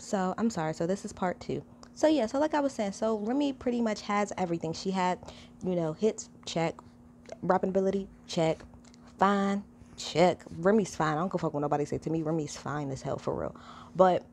So I'm sorry. So this is part two. So yeah, so like I was saying, so Remy pretty much has everything. She had, hits, check, rapping ability, check, fine, check. Remy's fine. I don't give a fuck what nobody say to me. Remy's fine as hell for real. But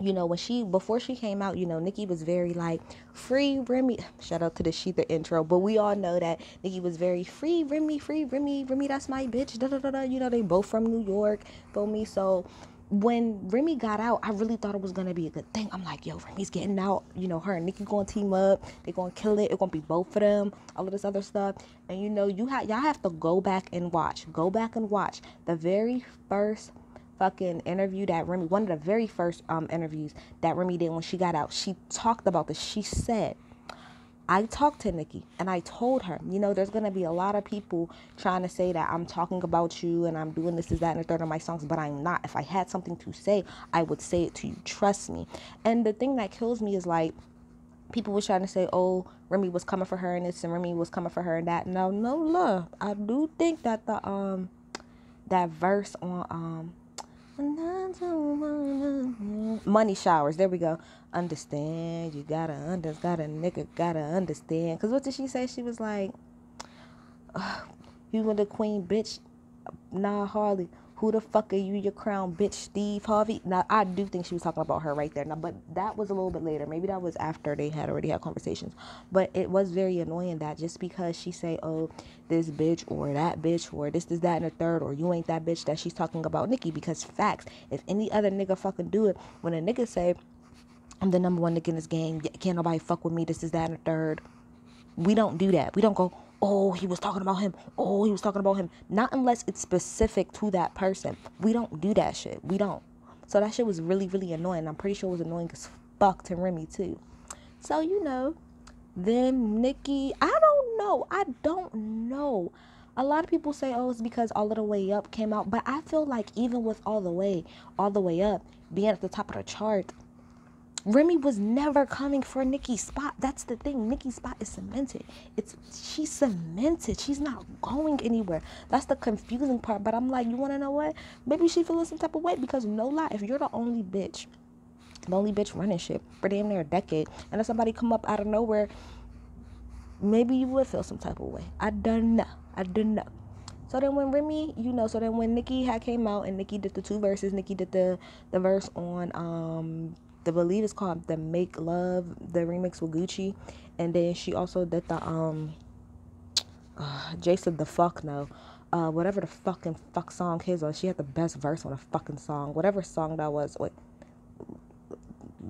before she came out, Nicki was very like free Remy. Shout out to the Sheether intro, but we all know that Nicki was very free Remy, Remy, that's my bitch. Da da da da. They both from New York, feel me? So when Remy got out, I really thought it was gonna be a good thing. I'm like, yo, Remy's getting out. Her and Nicki gonna team up. They gonna kill it. It's gonna be both of them. All of this other stuff. And y'all have to go back and watch. Go back and watch the very first fucking interview that Remy, one of the very first interviews that Remy did when she got out. She talked about this. She said, I talked to Nicki and I told her, there's going to be a lot of people trying to say that I'm talking about you and I'm doing this, that, and the third of my songs, but I'm not. If I had something to say, I would say it to you. Trust me. And the thing that kills me is like, people was trying to say, oh, Remy was coming for her and this and Remy was coming for her and that. No, love. I do think that that verse on Money Showers, there we go. Understand, you gotta nigga gotta understand. Cause what did she say? She was like, you were the queen, bitch. Nah, Harley. Who the fuck are you, your crown, bitch, Steve Harvey? Now, I do think she was talking about her right there. Now, but that was a little bit later. Maybe that was after they had already had conversations. But it was very annoying that just because she say, oh, this bitch or that bitch or this, that, and the third, or you ain't that bitch, that she's talking about Nicki. Because facts, if any other nigga fucking do it, when a nigga say, I'm the number one nigga in this game, can't nobody fuck with me, this, that, and the third. We don't do that. We don't go, oh, he was talking about him. Oh, he was talking about him. Not unless it's specific to that person. We don't do that shit. We don't. So that shit was really, really annoying. I'm pretty sure it was annoying as fuck to Remy too. So, then Nicki, I don't know. A lot of people say, oh, it's because All of the Way Up came out. But I feel like even with All the Way Up being at the top of the chart, Remy was never coming for Nicki's spot. That's the thing. Nicki's spot is cemented. She's cemented. She's not going anywhere. That's the confusing part. But I'm like, you want to know what? Maybe she feels some type of way because no lie, if you're the only bitch running shit for damn near a decade, and if somebody come up out of nowhere, maybe you would feel some type of way. I don't know. So then when Remy, when Nicki had came out and Nicki did the two verses, Nicki did the verse on I believe it's called the Make Love, the remix with Gucci, and then she also did the Jason the fuck no, whatever the fucking fuck song his was. She had the best verse on a fucking song, whatever song that was. Wait,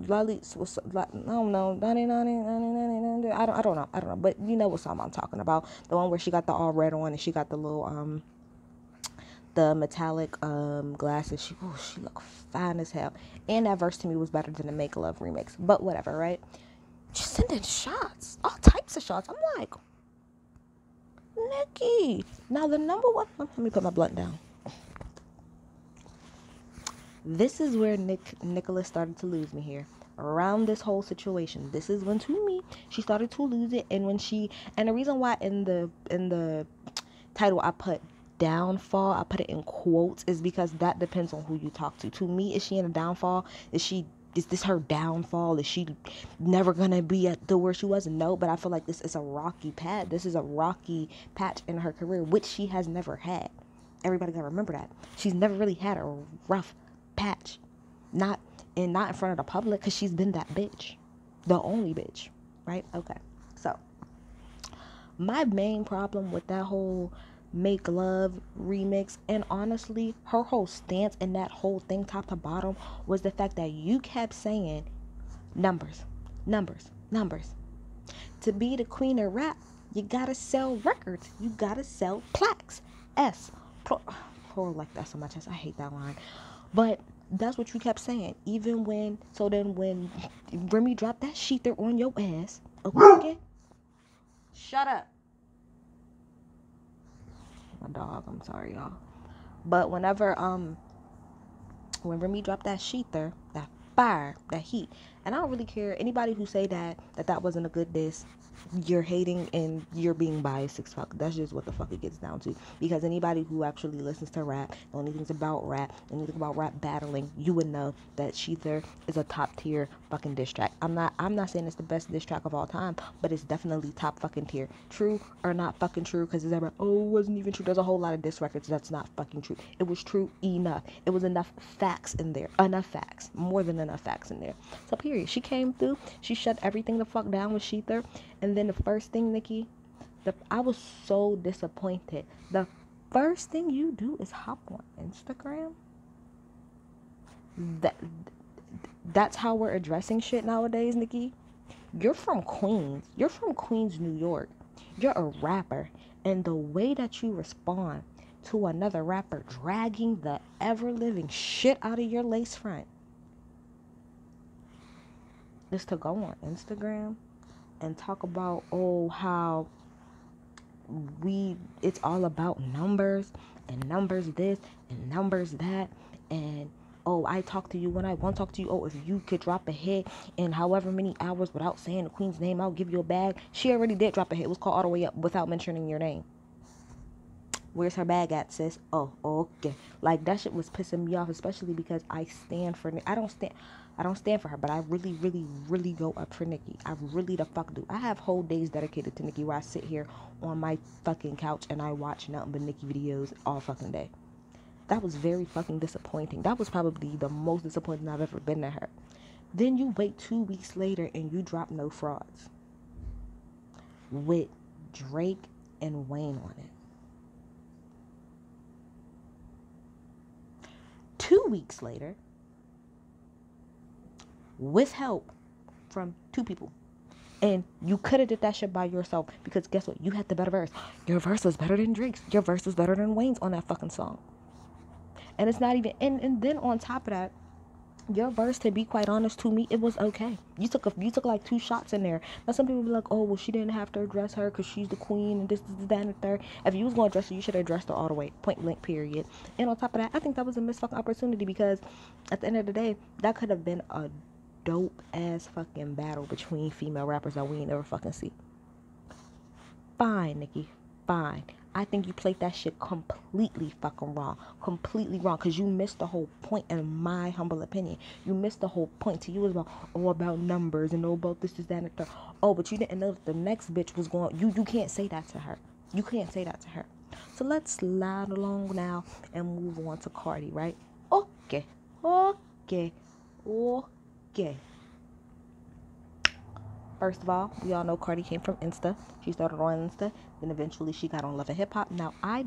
Lali was I don't know, I don't know, but you know what song I'm talking about, the one where she got the all red on and she got the little the metallic glasses. She looked fine as hell. And that verse to me was better than the Make Love remix. But whatever, right? Just sending shots. All types of shots. I'm like, Nicki. Now the number one, let me put my blunt down. This is where Nicholas started to lose me here. Around this whole situation. This is when, to me, she started to lose it. And the reason why in the title I put downfall, I put it in quotes, is because that depends on who you talk to. To me, is she in a downfall? Is this her downfall? Is she never gonna be at the where she was? No, but I feel like this is a rocky patch. This is a rocky patch in her career, which she has never had. Everybody gotta remember that. She's never really had a rough patch. Not in front of the public, because she's been that bitch. The only bitch. Right? Okay. So my main problem with that whole Make Love remix, and honestly her whole stance in that whole thing top to bottom, was the fact that you kept saying numbers. To be the queen of rap, you gotta sell records, you gotta sell plaques. Poor like that so much. I hate that line, but that's what you kept saying. Even when Remy dropped that sheether on your ass, okay, shut up. My dog, I'm sorry, y'all. But when Remy dropped that sheether, that fire, that heat, And I don't really care. Anybody who say that wasn't a good diss, you're hating and you're being biased as fuck. That's just what the fuck it gets down to. Because anybody who actually listens to rap, knows anything about rap, anything about rap battling, you would know that Sheether is a top tier fucking diss track. I'm not saying it's the best diss track of all time, but it's definitely top fucking tier. True or not fucking true, because it's ever, oh, it wasn't even true. There's a whole lot of diss records that's not fucking true. It was true enough. It was enough facts in there. Enough facts. More than enough facts in there. So period. She came through. She shut everything the fuck down with Sheether. And then the first thing, Nicki, I was so disappointed. The first thing you do is hop on Instagram. That's how we're addressing shit nowadays, Nicki. You're from Queens. You're from Queens, New York. You're a rapper. And the way that you respond to another rapper dragging the ever-living shit out of your lace front is to go on Instagram and talk about, oh, how it's all about numbers and numbers this and numbers that, and oh, I talk to you when I want to talk to you. Oh, if you could drop a hit in however many hours without saying the queen's name, I'll give you a bag. She already did drop a hit. It was called All the Way Up without mentioning your name. Where's her bag at, sis? Oh, okay. Like, that shit was pissing me off, especially because I don't stand for her, but I really, really, really go up for Nicki. I really the fuck do. I have whole days dedicated to Nicki where I sit here on my fucking couch and I watch nothing but Nicki videos all fucking day. That was very fucking disappointing. That was probably the most disappointing I've ever been to her. Then you wait 2 weeks later and you drop No Frauds with Drake and Wayne on it. 2 weeks later, with help from 2 people. And you could have did that shit by yourself, because guess what? You had the better verse. Your verse was better than Drake's. Your verse was better than Wayne's on that fucking song. And it's not even, and then on top of that, your verse, to be quite honest, to me, it was okay. You took like 2 shots in there. Now some people be like, oh, well, she didn't have to address her because she's the queen and this, that, and the third. If you was going to address her, you should have addressed her all the way, point blank, period. And on top of that, I think that was a missed fucking opportunity, because at the end of the day, that could have been a dope ass fucking battle between female rappers that we ain't never fucking see. Fine, Nicki, fine. I think you played that shit completely fucking wrong. Completely wrong. Because you missed the whole point, in my humble opinion. You missed the whole point. To you was about, oh, about numbers and about this, that, and the third. Oh, but you didn't know that the next bitch was going. You can't say that to her. You can't say that to her. So let's slide along now and move on to Cardi, right? Okay. First of all, we all know Cardi came from Insta. She started on Insta, then eventually she got on Love and Hip Hop. Now, I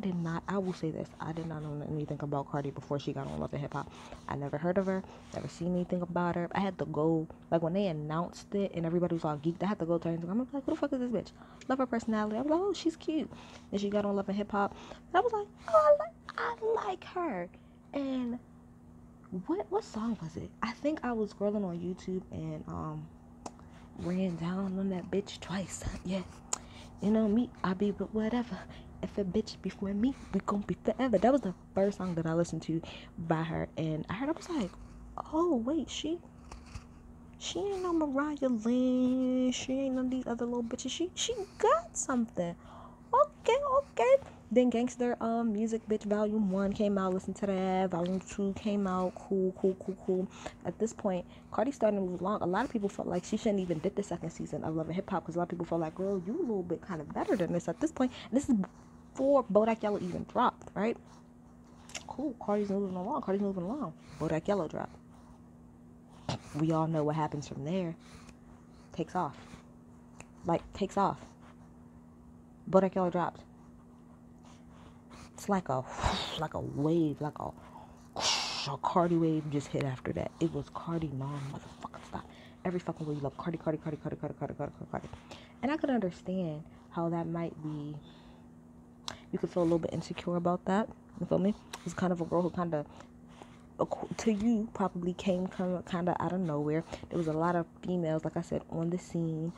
will say this, I did not know anything about Cardi before she got on Love and Hip Hop. I never heard of her, never seen anything about her. I had to go, like when they announced it and everybody was all geeked, I had to go to her Instagram. I'm like, who the fuck is this bitch? Love her personality. I was like, oh, she's cute. And she got on Love and Hip Hop. And I was like, oh, I like her. And what song was it? I think I was scrolling on YouTube and ran down on that bitch twice. Yeah, you know me, I be with whatever. If a bitch be with me, we gon' be forever. That was the first song that I listened to by her, and I was like, oh wait, she ain't no Mariah Lynn, she ain't none of these other little bitches. She got something. Okay. Then Gangster Music Bitch Volume 1 came out, listen to that. Volume 2 came out, cool. At this point, Cardi started to move along. A lot of people felt like she shouldn't even did the second season of Love and Hip Hop, because a lot of people felt like, girl, you a little bit kind of better than this at this point. And this is before Bodak Yellow even dropped, right? Cool, Cardi's moving along. Bodak Yellow dropped. We all know what happens from there. Takes off. Bodak Yellow dropped. It's like a wave, like a Cardi wave just hit after that. It was Cardi motherfucking stop. Every fucking way you love Cardi. And I could understand how that might be. You could feel a little bit insecure about that. You feel me? It's kind of a girl who kind of, to you, probably came kind of out of nowhere. There was a lot of females, like I said, on the scene,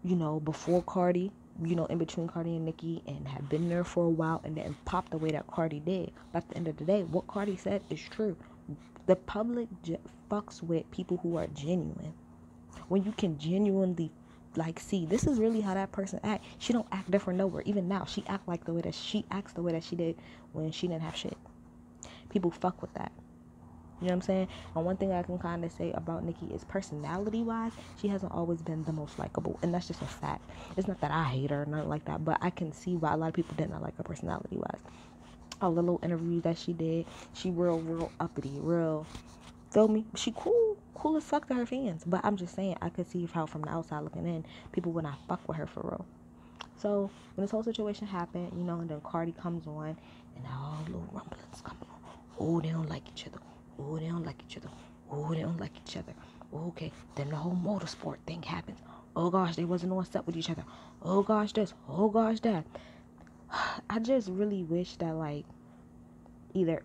you know, before Cardi, you know, in between Cardi and Nicki, and had been there for a while and then popped the way that Cardi did. But at the end of the day, what Cardi said is true. The public fucks with people who are genuine. When you can genuinely like see this is really how that person act. She don't act different nowhere. Even now, she acts the way that she did when she didn't have shit. People fuck with that. You know what I'm saying? And one thing I can kind of say about Nicki is personality-wise, she hasn't always been the most likable. And that's just a fact. It's not that I hate her or nothing like that, but I can see why a lot of people did not like her personality-wise. All the little interviews that she did, she real uppity, real, feel me? She cool as fuck to her fans. But I'm just saying, I could see how from the outside looking in, people would not fuck with her for real. So when this whole situation happened, you know, and then Cardi comes on, and all little rumblings coming on. Oh, they don't like each other. Oh, they don't like each other. Oh, they don't like each other. Okay, then the whole motorsport thing happens. Oh gosh, they wasn't on set with each other. Oh gosh, this. Oh gosh, that. I just really wish that like either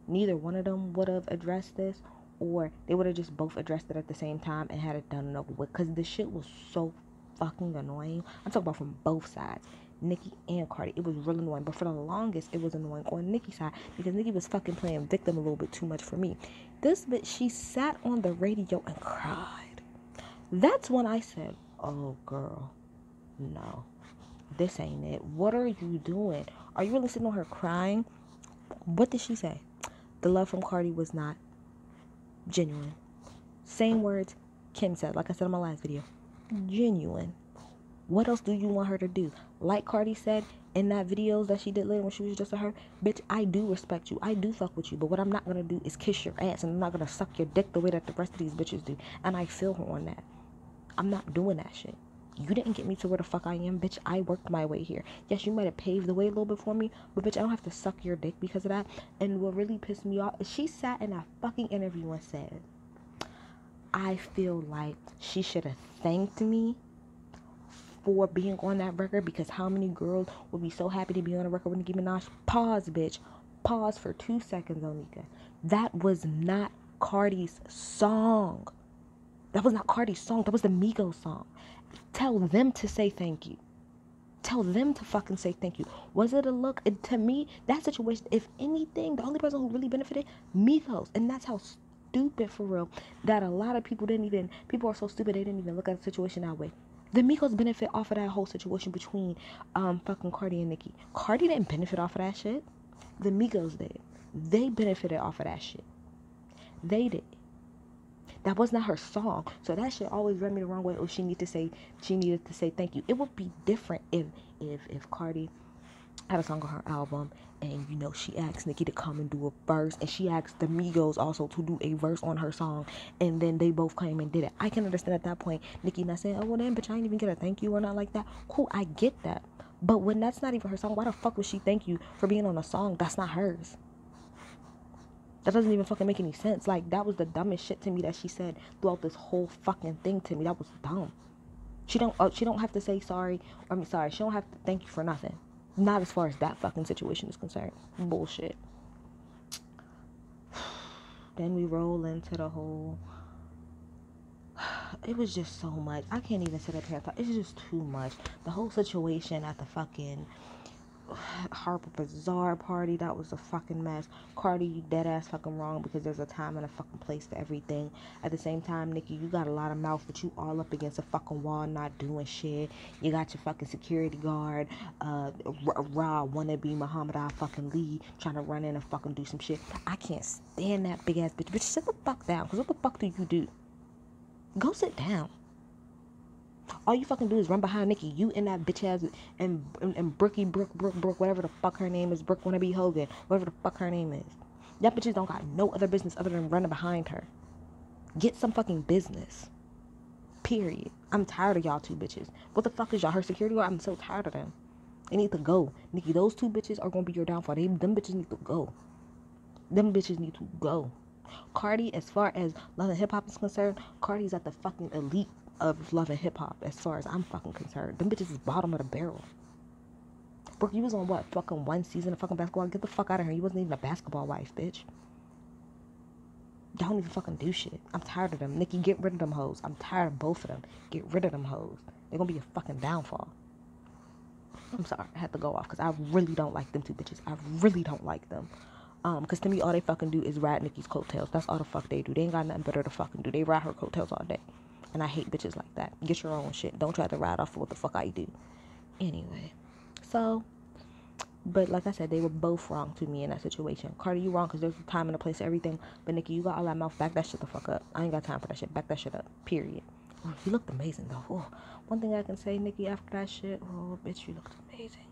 neither one of them would have addressed this, or they would have just both addressed it at the same time and had it done and over with. Because the shit was so fucking annoying. I'm talking about from both sides, Nicki and Cardi. It was real annoying. But for the longest, it was annoying on Nicki's side because Nicki was fucking playing victim a little bit too much for me. This bitch, she sat on the radio and cried. That's when I said, oh girl, no, this ain't it. What are you doing? Are you really sitting on her crying? What did she say? The love from Cardi was not genuine. Same words Kim said, like I said in my last video. Genuine. What else do you want her to do? Like Cardi said in that videos that she did later when she was just a her, bitch, I do respect you. I do fuck with you. But what I'm not going to do is kiss your ass. And I'm not going to suck your dick the way that the rest of these bitches do. And I feel her on that. I'm not doing that shit. You didn't get me to where the fuck I am, bitch. I worked my way here. Yes, you might have paved the way a little bit for me, but bitch, I don't have to suck your dick because of that. And what really pissed me off is she sat in that fucking interview and said, I feel like she should have thanked me for being on that record because how many girls would be so happy to be on a record with Nicki Minaj? Pause, bitch. Pause for 2 seconds, Onika. That was not Cardi's song. That was not Cardi's song. That was the Migos song. Tell them to say thank you. Tell them to fucking say thank you. Was it a look? To me, that situation, if anything, the only person who really benefited, Migos. And that's how stupid, for real, that a lot of people people are so stupid they didn't even look at the situation that way. The Migos benefit off of that whole situation between fucking Cardi and Nicki. Cardi didn't benefit off of that shit. The Migos did. They benefited off of that shit. They did. That was not her song. So that shit always rubbed me the wrong way. Oh, she needed to say thank you. It would be different if Cardi had a song on her album and, you know, she asked Nicki to come and do a verse, and she asked the Migos also to do a verse on her song, and then they both came and did it. I can understand at that point Nicki not saying, oh well then bitch, I ain't even get a thank you or not like that. Cool, I get that. But when that's not even her song, why the fuck would she thank you for being on a song that's not hers? That doesn't even fucking make any sense. Like, that was the dumbest shit to me that she said throughout this whole fucking thing to me. That was dumb. She don't have to say sorry. She don't have to thank you for nothing. Not as far as that fucking situation is concerned. Bullshit. Then we roll into the whole... It was just so much. I can't even sit up here and talk. It's just too much. The whole situation at the fucking Harper Bazaar party, that was a fucking mess. Cardi, you dead ass fucking wrong because there's a time and a fucking place for everything. At the same time, Nicki, you got a lot of mouth, but you all up against a fucking wall not doing shit. You got your fucking security guard, Ra wannabe Muhammad Ali fucking Lee trying to run in and fucking do some shit. I can't stand that big ass bitch. Bitch, sit the fuck down, because what the fuck do you do? Go sit down. All you fucking do is run behind Nicki. You and that bitch ass and Brookie, Brooke, whatever the fuck her name is, Brooke wannabe Hogan, whatever the fuck her name is. That bitches don't got no other business other than running behind her. Get some fucking business. Period. I'm tired of y'all two bitches. What the fuck is y'all, her security guard? I'm so tired of them. They need to go. Nicki, those two bitches are gonna be your downfall. Them bitches need to go. Them bitches need to go. Cardi, as far as Love and Hip Hop is concerned, Cardi's at the fucking elite of Love and Hip Hop as far as I'm fucking concerned. Them bitches is bottom of the barrel. Brooke, you was on what, fucking one season of fucking basketball? Get the fuck out of here. You wasn't even a basketball wife, bitch. Don't even fucking do shit. I'm tired of them. Nicki, get rid of them hoes. I'm tired of both of them. Get rid of them hoes. They're gonna be a fucking downfall. I'm sorry, I had to go off because I really don't like them two bitches. I really don't like them. Because to me, all they fucking do is ride Nicki's coattails. That's all the fuck they do. They ain't got nothing better to fucking do. They ride her coattails all day. And I hate bitches like that. Get your own shit. Don't try to ride off of what the fuck I do. Anyway. So, but like I said, they were both wrong to me in that situation. Cardi, you wrong because there's a time and a place for everything. But Nicki, you got all that mouth. Back that shit the fuck up. I ain't got time for that shit. Back that shit up. Period. Oh, you looked amazing though. Oh, one thing I can say, Nicki, after that shit, oh, bitch, you looked amazing.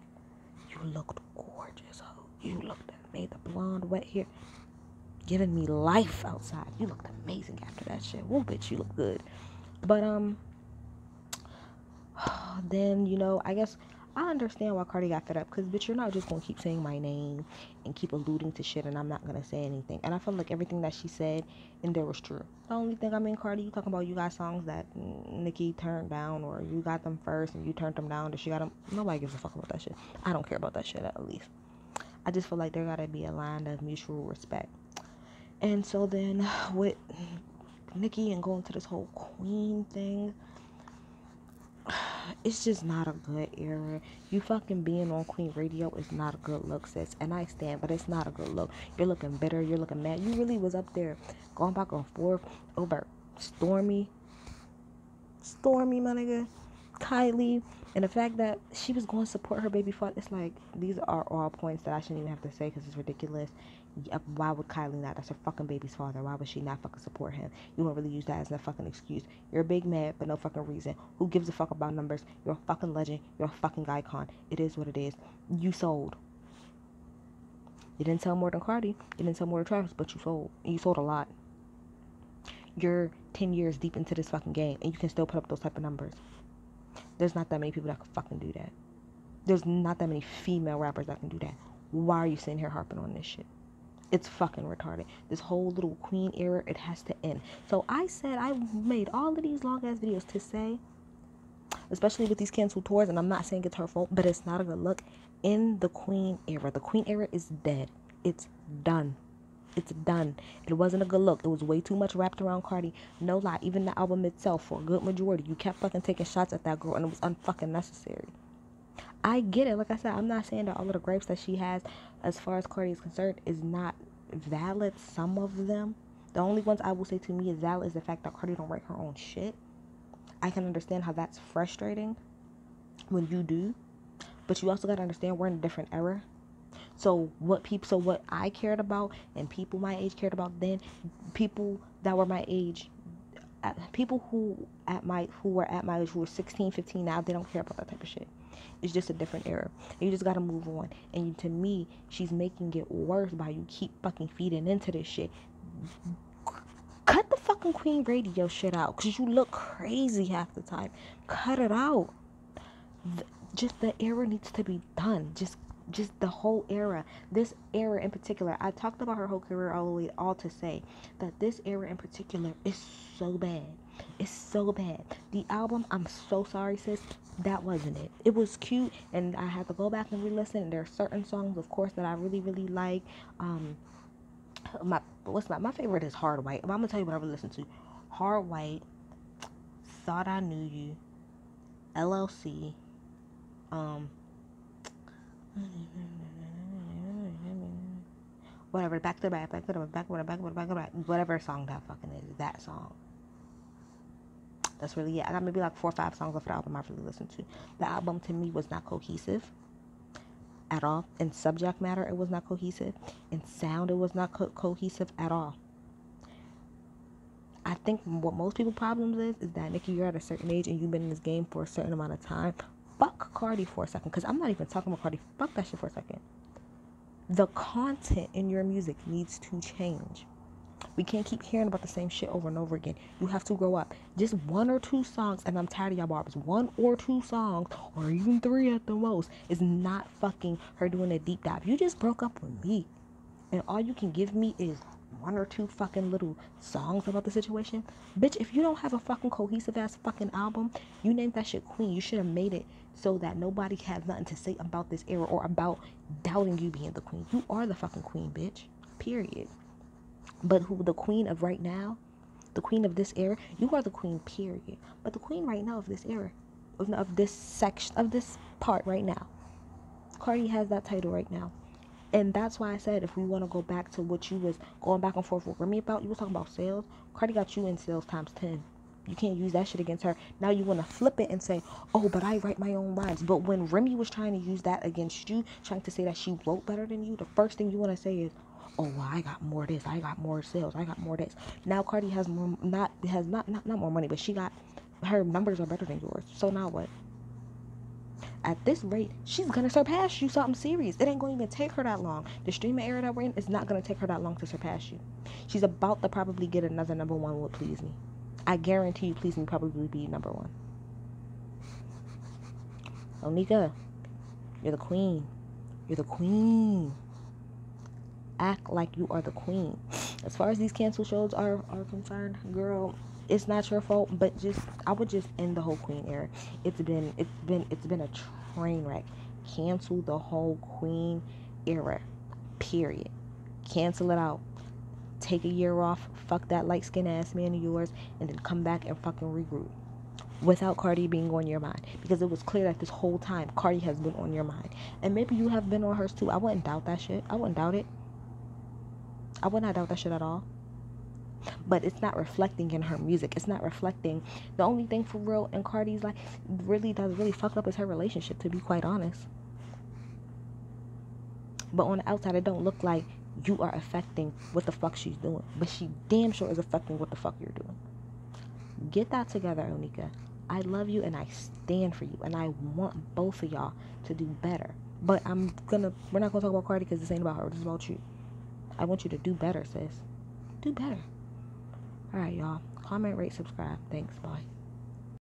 You looked gorgeous, oh. You looked made the blonde wet hair giving me life outside. You looked amazing after that shit. Whoa, bitch, you look good. But then, you know, I guess I understand why Cardi got fed up, because bitch, you're not just gonna keep saying my name and keep alluding to shit and I'm not gonna say anything. And I felt like everything that she said in there was true. The only thing, I mean, Cardi, you talking about you got songs that Nicki turned down, or you got them first and you turned them down, that she got them. Nobody gives a fuck about that shit. I don't care about that shit, at least. I just feel like there gotta be a line of mutual respect. And so then with Nicki and going to this whole queen thing, it's just not a good era. You fucking being on Queen Radio is not a good look, sis. And I stand, but it's not a good look. You're looking bitter. You're looking mad. You really was up there going back and forth over Stormy, my nigga, Kylie, and the fact that she was going to support her baby father. It's like, these are all points that I shouldn't even have to say because it's ridiculous. Why would Kylie not? That's her fucking baby's father. Why would she not fucking support him? You won't really use that as a fucking excuse. You're a big mad, but no fucking reason. Who gives a fuck about numbers? You're a fucking legend. You're a fucking icon. It is what it is. You sold. You didn't sell more than Cardi. You didn't sell more than Travis, but you sold. And you sold a lot. You're 10 years deep into this fucking game, and you can still put up those type of numbers. There's not that many people that can fucking do that. There's not that many female rappers that can do that. Why are you sitting here harping on this shit? It's fucking retarded. This whole little queen era, it has to end. So I said, I made all of these long ass videos to say, especially with these canceled tours, and I'm not saying it's her fault, but it's not a good look in the queen era. The queen era is dead. It's done. It's done. It wasn't a good look. It was way too much wrapped around Cardi. No lie. Even the album itself, for a good majority, you kept fucking taking shots at that girl, and it was unfucking necessary. I get it. Like I said, I'm not saying that all of the gripes that she has as far as Cardi is concerned is not valid. Some of them. The only ones I will say to me is valid is the fact that Cardi don't write her own shit. I can understand how that's frustrating when you do. But you also got to understand we're in a different era. So what I cared about and people my age cared about then, people that were my age, people who were at my age, who were 16, 15 now, they don't care about that type of shit. It's just a different era. You just gotta move on. And to me, she's making it worse by you keep fucking feeding into this shit. Cut the fucking Queen Radio shit out, because you look crazy half the time. Cut it out. Just the era needs to be done. Just the whole era. This era in particular, I talked about her whole career all to say that this era in particular is so bad. It's so bad. The album, I'm so sorry, sis, that wasn't it. It was cute, and I had to go back and re-listen, and there are certain songs, of course, that I really, really like. My favorite is Hard White. I'm gonna tell you what I really listen to. Hard White, Thought I Knew You, LLC, whatever, back to back, whatever song that fucking is, that song. That's really it. I got maybe like 4 or 5 songs off the album I really listened to. The album to me was not cohesive at all. In subject matter, it was not cohesive. In sound, it was not cohesive at all. I think what most people's problems is that, Nicki, you're at a certain age and you've been in this game for a certain amount of time. Fuck Cardi for a second, because I'm not even talking about Cardi. Fuck that shit for a second. The content in your music needs to change. We can't keep hearing about the same shit over and over again. You have to grow up. Just 1 or 2 songs, and I'm tired of y'all barbers. 1 or 2 songs, or even 3 at the most, is not fucking her doing a deep dive. You just broke up with me, and all you can give me is 1 or 2 fucking little songs about the situation. Bitch, if you don't have a fucking cohesive ass fucking album, you named that shit Queen. You should have made it so that nobody has nothing to say about this era or about doubting you being the queen. You are the fucking queen, bitch. Period. But who the queen of right now, the queen of this era, you are the queen, period. But the queen right now of this era, of this section, of this part right now, Cardi has that title right now. And that's why I said, if we want to go back to what you was going back and forth with Remy about, you was talking about sales. Cardi got you in sales times 10. You can't use that shit against her. Now you want to flip it and say, oh, but I write my own rhymes. But when Remy was trying to use that against you, trying to say that she wrote better than you, the first thing you want to say is, oh, well, I got more of this, I got more sales, I got more of this. Now Cardi has more, not more money, but she got, her numbers are better than yours. So now what? At this rate, she's gonna surpass you something serious. It ain't gonna even take her that long. The streaming era that we're in is not gonna take her that long to surpass you. She's about to probably get another number one with Please Me. I guarantee you Please Me probably be number one. Onika, you're the queen. You're the queen. Act like you are the queen. As far as these cancel shows are concerned, girl, it's not your fault, but just I would just end the whole queen era. It's been a train wreck. Cancel the whole queen era. Period. Cancel it out. Take a year off, fuck that light skinned ass man of yours, and then come back and fucking regroup. Without Cardi being on your mind. Because it was clear that this whole time Cardi has been on your mind. And maybe you have been on hers too. I wouldn't doubt that shit. I wouldn't doubt it. I would not doubt that shit at all. But it's not reflecting in her music. It's not reflecting. The only thing for real in Cardi's life really fucked up is her relationship, to be quite honest. But on the outside, it don't look like you are affecting what the fuck she's doing. But she damn sure is affecting what the fuck you're doing. Get that together, Onika. I love you and I stand for you. And I want both of y'all to do better. But we're not going to talk about Cardi because this ain't about her. This is about you. I want you to do better, sis. Do better. All right, y'all. Comment, rate, subscribe. Thanks. Bye.